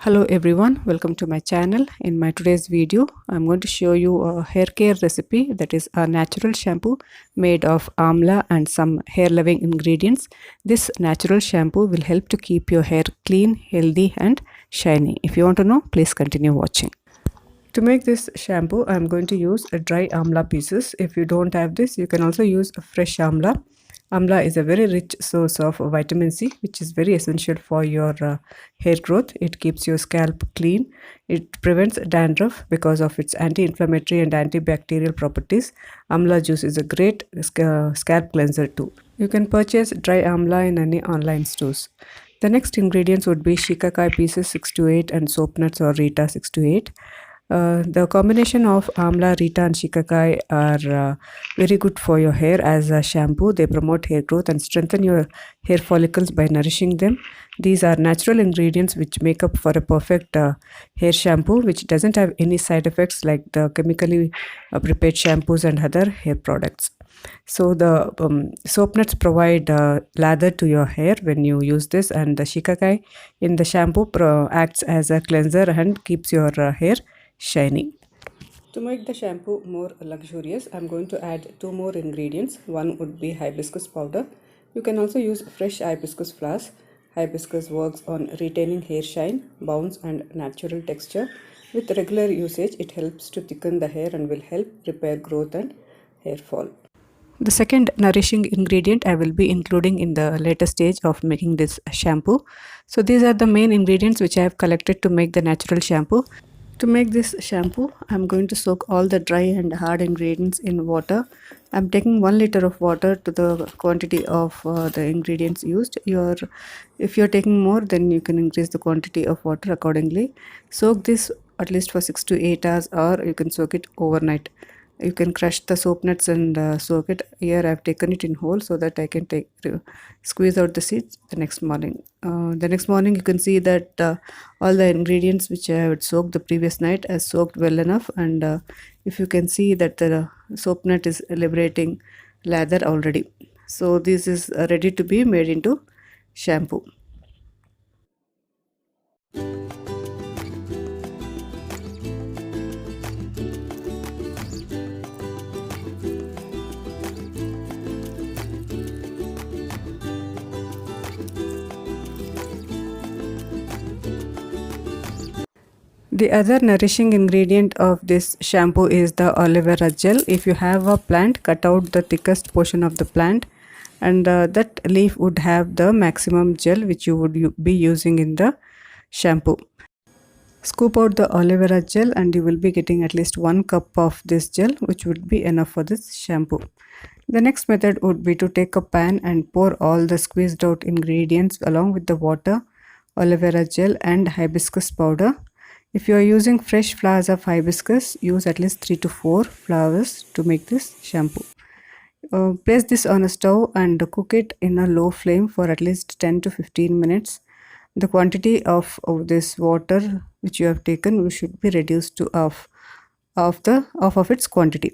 Hello everyone, welcome to my channel. In my today's video, I'm going to show you a hair care recipe, that is a natural shampoo made of amla and some hair loving ingredients. This natural shampoo will help to keep your hair clean, healthy and shiny. If you want to know, please continue watching. To make this shampoo, I'm going to use a dry amla pieces. If you don't have this, you can also use a fresh amla. Amla is a very rich source of vitamin C, which is very essential for your hair growth. It keeps your scalp clean. It prevents dandruff because of its anti-inflammatory and antibacterial properties. Amla juice is a great scalp cleanser too. You can purchase dry amla in any online stores. The next ingredients would be shikakai pieces 6 to 8 and soap nuts or Rita 6 to 8. The combination of amla, Rita and shikakai are very good for your hair as a shampoo. They promote hair growth and strengthen your hair follicles by nourishing them. These are natural ingredients which make up for a perfect hair shampoo which doesn't have any side effects like the chemically prepared shampoos and other hair products. So the soap nuts provide lather to your hair when you use this, and the shikakai in the shampoo acts as a cleanser and keeps your hair shiny. To make the shampoo more luxurious, I'm going to add 2 more ingredients. One would be hibiscus powder. You can also use fresh hibiscus flowers. Hibiscus works on retaining hair shine, bounce and natural texture. With regular usage, it helps to thicken the hair and will help repair growth and hair fall. The second nourishing ingredient I will be including in the later stage of making this shampoo. So these are the main ingredients which I have collected to make the natural shampoo. To make this shampoo, I'm going to soak all the dry and hard ingredients in water. I'm taking 1 liter of water to the quantity of the ingredients used. If you're taking more, then you can increase the quantity of water accordingly. Soak this at least for 6 to 8 hours, or you can soak it overnight. You can crush the soap nuts and soak it. Here I've taken it in whole so that I can squeeze out the seeds the next morning. The next morning you can see that all the ingredients which I had soaked the previous night has soaked well enough, and if you can see that the soap nut is liberating lather already. So this is ready to be made into shampoo. The other nourishing ingredient of this shampoo is the aloe vera gel. If you have a plant, cut out the thickest portion of the plant, and that leaf would have the maximum gel which you would be using in the shampoo. Scoop out the aloe vera gel and you will be getting at least 1 cup of this gel, which would be enough for this shampoo. The next method would be to take a pan and pour all the squeezed out ingredients along with the water, aloe vera gel and hibiscus powder. If you are using fresh flowers of hibiscus, use at least 3 to 4 flowers to make this shampoo. Place this on a stove and cook it in a low flame for at least 10 to 15 minutes. The quantity of this water which you have taken should be reduced to half of its quantity.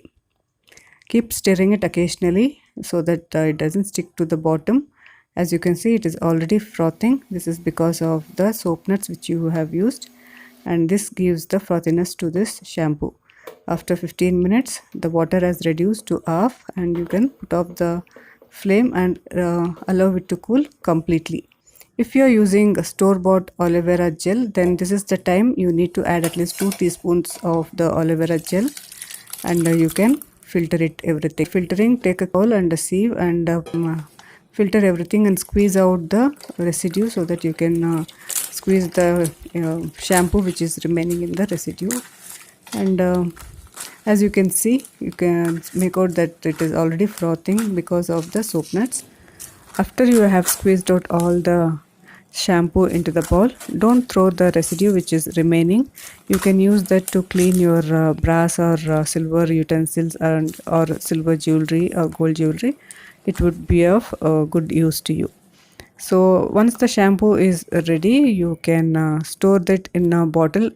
Keep stirring it occasionally so that it doesn't stick to the bottom. As you can see, it is already frothing. This is because of the soap nuts which you have used, and this gives the frothiness to this shampoo. After 15 minutes, the water has reduced to half, and you can put off the flame and allow it to cool completely. If you are using a store-bought aloe vera gel, then this is the time you need to add at least 2 teaspoons of the aloe vera gel, and you can filter it everything. Filtering, take a bowl and a sieve and filter everything and squeeze out the residue so that you can squeeze the shampoo which is remaining in the residue. And as you can see, you can make out that it is already frothing because of the soap nuts. After you have squeezed out all the shampoo into the bowl, don't throw the residue which is remaining. You can use that to clean your brass or silver utensils or silver jewelry or gold jewelry. It would be of good use to you. So once the shampoo is ready, you can store that in a bottle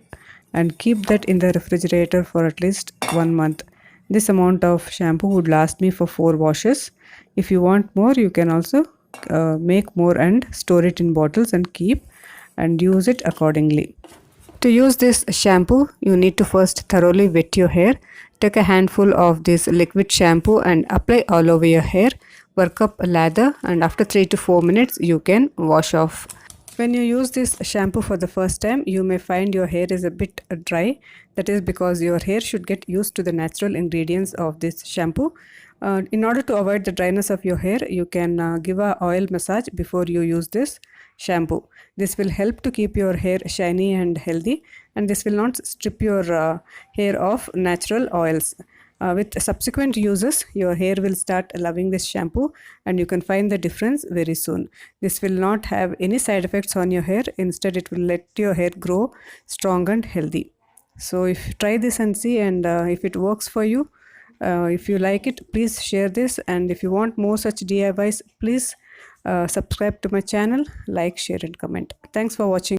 and keep that in the refrigerator for at least 1 month. This amount of shampoo would last me for 4 washes. If you want more, you can also make more and store it in bottles and keep and use it accordingly. To use this shampoo, you need to first thoroughly wet your hair. Take a handful of this liquid shampoo and apply all over your hair. Work up a lather, and after 3 to 4 minutes you can wash off. When you use this shampoo for the first time, you may find your hair is a bit dry. That is because your hair should get used to the natural ingredients of this shampoo. In order to avoid the dryness of your hair, you can give a oil massage before you use this shampoo. This will help to keep your hair shiny and healthy, and this will not strip your hair of natural oils. With subsequent uses, your hair will start loving this shampoo, and you can find the difference very soon. This will not have any side effects on your hair. Instead, it will let your hair grow strong and healthy. So if try this and see, and if it works for you, if you like it, please share this, and if you want more such DIYs, please subscribe to my channel, like, share and comment. Thanks for watching.